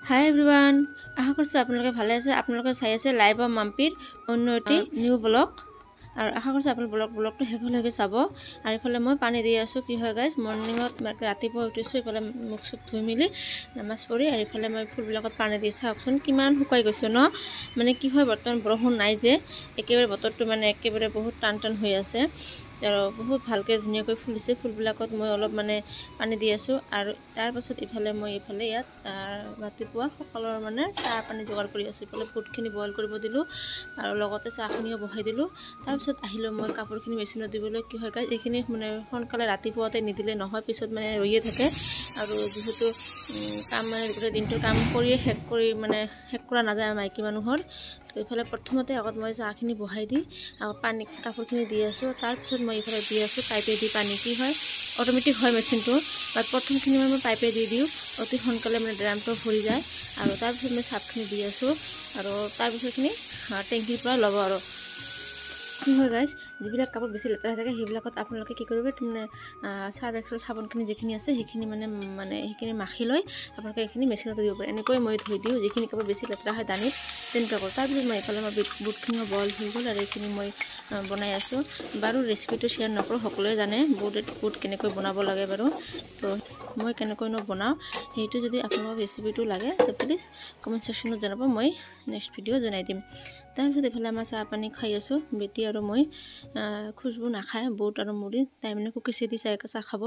হাই everyone, আশা কৰিছোঁ আপোনালোকে ভালে আছে। আপোনালোকে চাই আছে লাইভ অফ মাম্পিৰ অন্য এটি নিউ ব্লগ আৰু আশা কৰিছোঁ আপোনালোকে ব্লগটো শেষলৈকে চাব। আৰু এইফালে মই পানী দি আছোঁ। কি হয় গাইজ, মৰ্ণিঙত ৰাতিপুৱা উঠিছোঁ, এইফালে মুখ চুখ ধুই মেলি নামাজ পঢ়ি, আৰু এইফালে মই ফুলবিলাকত পানী দি চাওকচোন কিমান শুকাই গৈছে ন। মানে কি হয়, বৰ্তমান বৰষুণ নাই যে, একেবাৰে বতৰটো মানে একেবাৰে বহুত টান হৈ আছে আৰু বহুত ভালকৈ ধুনীয়াকৈ ফুলিছে। ফুলবিলাকত মই অলপ মানে পানী দি আছোঁ। আৰু তাৰপাছত ইফালে মই ইয়াত ৰাতিপুৱা সকালৰ মানে চাহ পানী যোগাৰ কৰি আছোঁ। ইফালে বুটখিনি বইল কৰিব দিলোঁ আৰু লগতে চাহখিনিও বহাই দিলোঁ। তাৰপিছত আহিলোঁ মই কাপোৰখিনি মেচিনত দিবলৈ। কি হয় গাইজ, এইখিনি মানে সোনকালে ৰাতিপুৱাতে নিদিলে নহয়, পিছত মানে ৰৈয়ে থাকে। আৰু যিহেতু কাম মানে গোটেই দিনটো কাম কৰিয়ে শেষ কৰা নাযায় মাইকী মানুহৰ। তো এইফালে প্ৰথমতে আগত মই চাহখিনি বহাই দি পানী কাপোৰখিনি দি আছোঁ। তাৰপিছত মই এইফালে দি আছোঁ পাইপে দি পানী। কি হয়, অট'মেটিক হয় মেচিনটো, বাট প্ৰথমখিনি মই পাইপে দি দিওঁ, অতি সোনকালে মানে ড্ৰামটো ভৰি যায়। আৰু তাৰপিছত মই চাপখিনি দি আছোঁ আৰু তাৰপিছতখিনি টেংকিৰ পৰা ল'ব। আৰু কি হয় গাইজ, যিবিলাক কাপোৰ বেছি লেতেৰা হৈ থাকে সেইবিলাকত আপোনালোকে কি কৰিব, মানে চাৰ্ফ এক্সেল চাবোনখিনি যিখিনি আছে সেইখিনি সেইখিনি মাখি লৈ আপোনালোকে এইখিনি মেচিনতে দিব পাৰে। এনেকৈ মই ধুই দিওঁ যিখিনি কাপোৰ বেছি লেতেৰা হয় দানিত, তেনেকুৱা কৰোঁ। তাৰপিছত মই এইফালে বুটখিনিও বইল হৈ গ'ল আৰু এইখিনি মই বনাই আছোঁ। বাৰু ৰেচিপিটো শ্বেয়াৰ নকৰোঁ, সকলোৱে জানে বুট কেনেকৈ বনাব লাগে বাৰু। তো মই কেনেকৈনো বনাওঁ সেইটো যদি আপোনালোকক ৰেচিপিটো লাগে তো প্লিজ কমেণ্ট ছেকশ্যনত জনাব, মই নেক্সট ভিডিঅ' জনাই দিম। তাৰপিছত এইফালে আমাৰ চাহ পানী খাই আছোঁ। বেটি আৰু মই, খুচবু নাখায় বুট আৰু মুড়ি, তাই মানে কুকিছে দি চাহ খাব।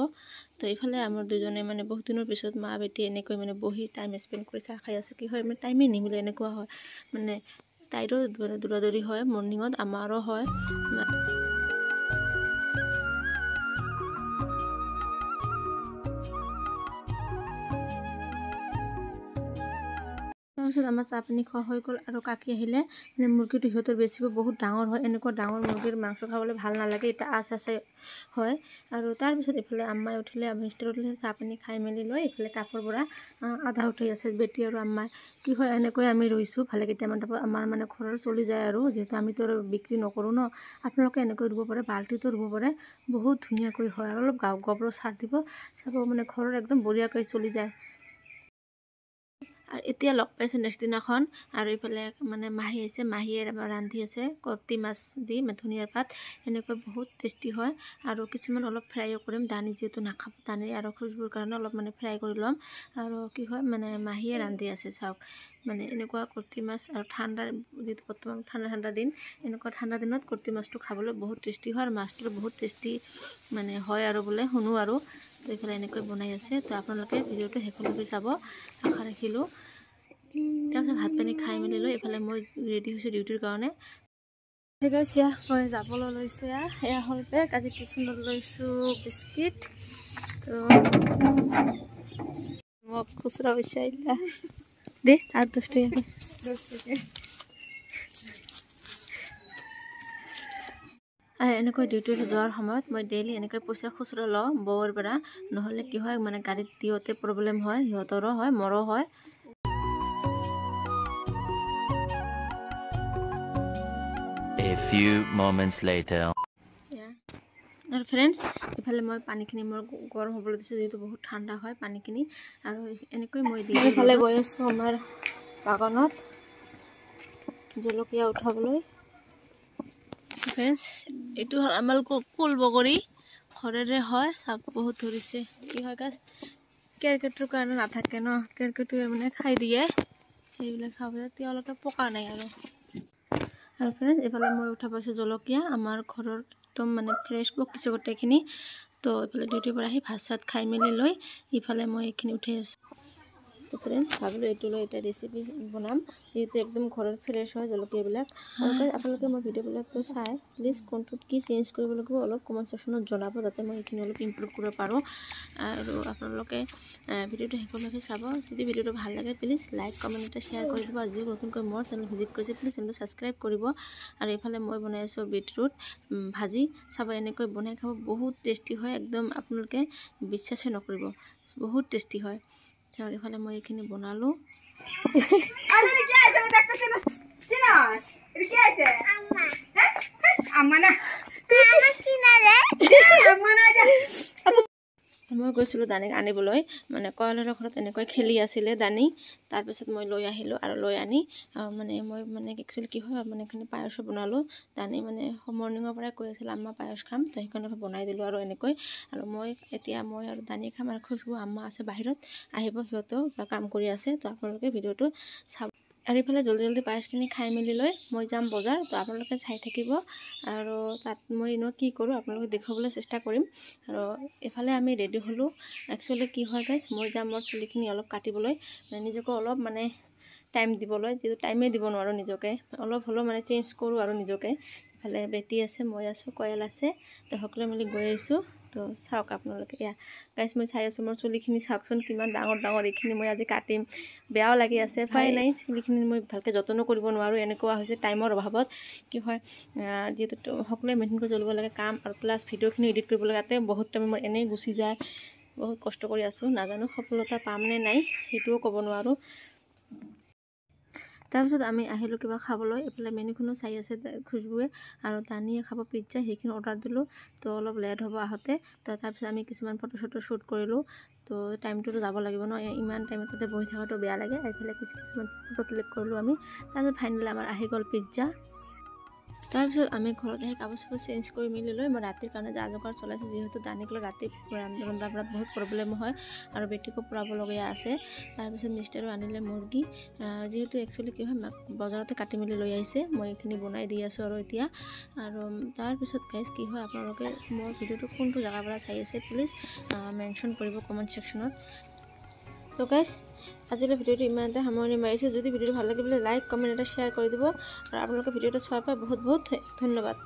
তো এইফালে আমাৰ দুজনে মানে বহুত দিনৰ পিছত মা বেটি এনেকৈ মানে বহি টাইম স্পেণ্ড কৰি চাহ খাই আছোঁ। কি হয়, মানে টাইমে নিমিলে, এনেকুৱা হয় মানে তাইৰো দৌৰা হয় মৰ্ণিঙত, আমাৰো হয়। তাৰপিছত আমাৰ চাহ পানী খোৱা হৈ গ'ল আৰু কাকি আহিলে। মানে মুৰ্গীটো সিহঁতৰ বেছিব বহুত ডাঙৰ হয়, এনেকুৱা ডাঙৰ মুৰ্গীৰ মাংস খাবলৈ ভাল নালাগে, এতিয়া আচাই হয়। আৰু তাৰপিছত এইফালে আম্মাই উঠিলে, আমি ষ্টেৰত উঠিলে, চাহ পানী খাই মেলি লৈ এইফালে টাপৰ পৰা আধা উঠি আছে বেটি আৰু আম্মাই। কি হয়, এনেকৈ আমি ৰৈছোঁ ভালে কেইটামান টাপত, আমাৰ মানে ঘৰৰ চলি যায় আৰু, যিহেতু আমিতো আৰু বিক্ৰী নকৰোঁ ন। আপোনালোকে এনেকৈ ৰুব পাৰে, বাল্টিতো ৰুব পাৰে, বহুত ধুনীয়াকৈ হয়। আৰু অলপ গোবৰ সাৰ দিব, চাব মানে ঘৰৰ একদম বঢ়িয়াকৈ চলি যায়। আৰু এতিয়া লগ পাইছোঁ নেক্সট দিনাখন, আৰু এইফালে মানে মাহী আহিছে, মাহীয়ে ৰান্ধি আছে কৰ্তি মাছ দি ধনিয়াৰ পাত, এনেকৈ বহুত টেষ্টি হয়। আৰু কিছুমান অলপ ফ্ৰাইও কৰিম, দানি যিহেতু নাখাব, দানি আৰু খুচবুৰ কাৰণে অলপ মানে ফ্ৰাই কৰি ল'ম। আৰু কি হয়, মানে মাহীয়ে ৰান্ধি আছে চাওক, মানে এনেকুৱা কৰ্তি মাছ। আৰু ঠাণ্ডা, যিহেতু বৰ্তমান ঠাণ্ডা দিন, এনেকুৱা ঠাণ্ডা দিনত কৰ্তি মাছটো খাবলৈ বহুত টেষ্টি হয়, আৰু মাছটো বহুত টেষ্টি মানে হয় আৰু বোলে শুনো আৰু। তো এইফালে এনেকৈ বনাই আছে। তো আপোনালোকে ভিডিঅ'টো শেষলৈকে চাব, আশা ৰাখিলোঁ। তাৰপিছত ভাত পানী খাই মেলি লৈ এইফালে মই ৰেডি হৈছোঁ ডিউটিৰ কাৰণে। চিয়া মই যাবলৈ লৈছোঁ, এয়া হ'ল বেগ। আজি টিফিনত লৈছোঁ বিস্কিট। তো মোক খুচুৰা পইচা আহিলা দে, 8-10 টকা। আৰু এনেকৈ ডিউটিলৈ যোৱাৰ সময়ত মই ডেইলি এনেকৈ পইচা খুচুৰা লওঁ বৌৰ পৰা, নহ'লে কি হয়, মানে গাড়ীত দিওঁতে প্ৰব্লেম হয়, সিহঁতৰো হয় মোৰো হয়। A few moments later. আৰু ফ্ৰেণ্ডছ, এইফালে মই পানীখিনি মোৰ গৰম হ'বলৈ দিছোঁ, যিহেতু বহুত ঠাণ্ডা হয় পানীখিনি। আৰু এনেকৈ মই এইফালে গৈ আছোঁ আমাৰ বাগানত জলকীয়া উঠাবলৈ। ফ্ৰেণ্ডছ, এইটো হ'ল আমাৰ কুল বগৰী, ঘৰেৰে হয়, চাওক বহুত ধৰিছে। কি হয় গাছ, কেৰকেটুৰ কাৰণে নাথাকে ন, কেৰকেটুৱে মানে খাই দিয়ে, সেইবিলাক খাব, তেওঁলোকে পকা নাই আৰু ফ্ৰেণ্ডছ এইফালে মই উঠা পাইছোঁ জলকীয়া, আমাৰ ঘৰৰ একদম মানে ফ্ৰেছ পকিছে গোটেইখিনি। তো এইফালে ডিউটিৰ পৰা আহি ভাত চাত খাই মেলি লৈ ইফালে মই এইখিনি উঠাই আছোঁ। তো ফ্ৰেণ্ডছ ভাবিলোঁ এইটো লৈ এটা ৰেচিপি বনাম, যিহেতু একদম ঘৰৰ ফ্ৰেছ হয় জলকীয়াবিলাক। আৰু আপোনালোকে মোৰ ভিডিঅ'বিলাকতো চাই প্লিজ কোনটোত কি চেঞ্জ কৰিব লাগিব অলপ কমেণ্ট ছেকশ্যনত জনাব, যাতে মই এইখিনি অলপ ইমপ্ৰুভ কৰিব পাৰোঁ। আৰু আপোনালোকে ভিডিঅ'টো শেষলৈকে চাব। যদি ভিডিঅ'টো ভাল লাগে প্লিজ লাইক কমেণ্ট এটা শ্বেয়াৰ কৰি দিব। আৰু যি নতুনকৈ মোৰ চেনেল ভিজিট কৰিছে প্লিজ চেনেলটো ছাবস্ক্ৰাইব কৰিব। আৰু এইফালে মই বনাই আছোঁ বিটৰুট ভাজি, চাব এনেকৈ বনাই খাব, বহুত টেষ্টি হয়, একদম আপোনালোকে বিশ্বাসে নকৰিব, বহুত টেষ্টি হয়। চাওক এইফালে মই এইখিনি বনালোঁ। মই গৈছিলোঁ দানীক আনিবলৈ মানে কয়লাৰৰ ঘৰত এনেকৈ খেলি আছিলে দানী তাৰপিছত মই লৈ আহিলোঁ আৰু লৈ আনি মানে মই মানে একচুৱেলি কি হয় মানে এইখিনি পায়সো বনালোঁ দানী মানে মৰ্ণিঙৰ পৰাই কৈ আছিল আম্মা পায়স খাম তো সেইকাৰণে বনাই দিলোঁ আৰু এনেকৈ আৰু মই এতিয়া মই আৰু দানী খাম আৰু খুচবু আম্মা আছে বাহিৰত আহিব সিহঁতেও কিবা কাম কৰি আছে তো আপোনালোকে ভিডিঅ'টো চাব আৰু ইফালে জলদি পায়সখিনি খাই মেলি লৈ মই যাম বজাৰ তো আপোনালোকে চাই থাকিব আৰু তাত মই কি কৰোঁ আপোনালোকে দেখুৱাবলৈ চেষ্টা কৰিম আৰু এফালে আমি ৰেডি হ'লোঁ একচুৱেলি কি হয় গাইজ মই যাম মোৰ চুলিখিনি অলপ কাটিবলৈ নিজকে অলপ মানে টাইম দিবলৈ যিটো টাইমেই দিব নোৱাৰোঁ নিজকে অলপ হ'লেও মানে চেঞ্জ কৰোঁ আৰু নিজকে ইফালে বেটি আছে মই আছোঁ কয়েল আছে তো সকলোৱে মিলি গৈ আহিছোঁ তো চাওক আপোনালোকে এয়া গাইজ মই চাই আছোঁ মোৰ চুলিখিনি চাওকচোন কিমান ডাঙৰ এইখিনি মই আজি কাটিম বেয়াও লাগি আছে উপায় নাই চুলিখিনি মই ভালকৈ যত্ন কৰিব নোৱাৰোঁ এনেকুৱা হৈছে টাইমৰ অভাৱত কি হয় যিহেতু সকলোৱে মেচিন কৰি জ্বলিব লাগে কাম আৰু প্লাছ ভিডিঅ'খিনি এডিট কৰিব লাগে তাতে বহুত টাইম মোৰ এনেই গুচি যায় বহুত কষ্ট কৰি আছোঁ নাজানো সফলতা পাম নে নাই সেইটোও ক'ব নোৱাৰোঁ তাৰপিছত আমি আহিলোঁ কিবা খাবলৈ এইফালে মেনুখনো চাই আছে খুচবুৱে আৰু দানীয়ে খাব পিজ্জা সেইখিনি অৰ্ডাৰ দিলোঁ তো অলপ লেট হ'ব আহোঁতে তো তাৰপিছত আমি কিছুমান ফটো শ্বুট কৰিলোঁ তো টাইমটোতো যাব লাগিব ন ইমান টাইম তাতে বহি থকাটো বেয়া লাগে এইফালে কিছুমান ফটো ক্লিক কৰিলোঁ আমি তাৰপিছত ফাইনেলি আমাৰ আহি গ'ল পিজ্জা তাৰপিছত আমি ঘৰত আহি কাপোৰ চাপোৰ চেঞ্জ কৰি মেলি লৈ মই ৰাতিৰ কাৰণে যা যোগাৰ চলাইছোঁ যিহেতু দানীক লৈ ৰাতি ৰন্ধা বঢ়াত বহুত প্ৰব্লেম হয় আৰু বেটিকো পঢ়াবলগীয়া আছে তাৰপিছত মিষ্টাৰো আনিলে মুৰ্গী যিহেতু একচুৱেলি কি হয় বজাৰতে কাটি মেলি লৈ আহিছে মই এইখিনি বনাই দি আছোঁ আৰু এতিয়া আৰু তাৰপিছত গাইজ কি হয় আপোনালোকে মোৰ ভিডিঅ'টো কোনটো জেগাৰ পৰা চাই আছে প্লিজ মেনশ্যন কৰিব কমেণ্ট ছেকশ্যনত তো গাইজ আজিলৈ ভিডিঅ'টো ইমানতে সামৰণি মাৰিছোঁ যদি ভিডিঅ'টো ভাল লাগে বোলে লাইক কমেণ্ট এটা শ্বেয়াৰ কৰি দিব আৰু আপোনালোকে ভিডিঅ'টো চোৱাৰ পৰা বহুত ধন্যবাদ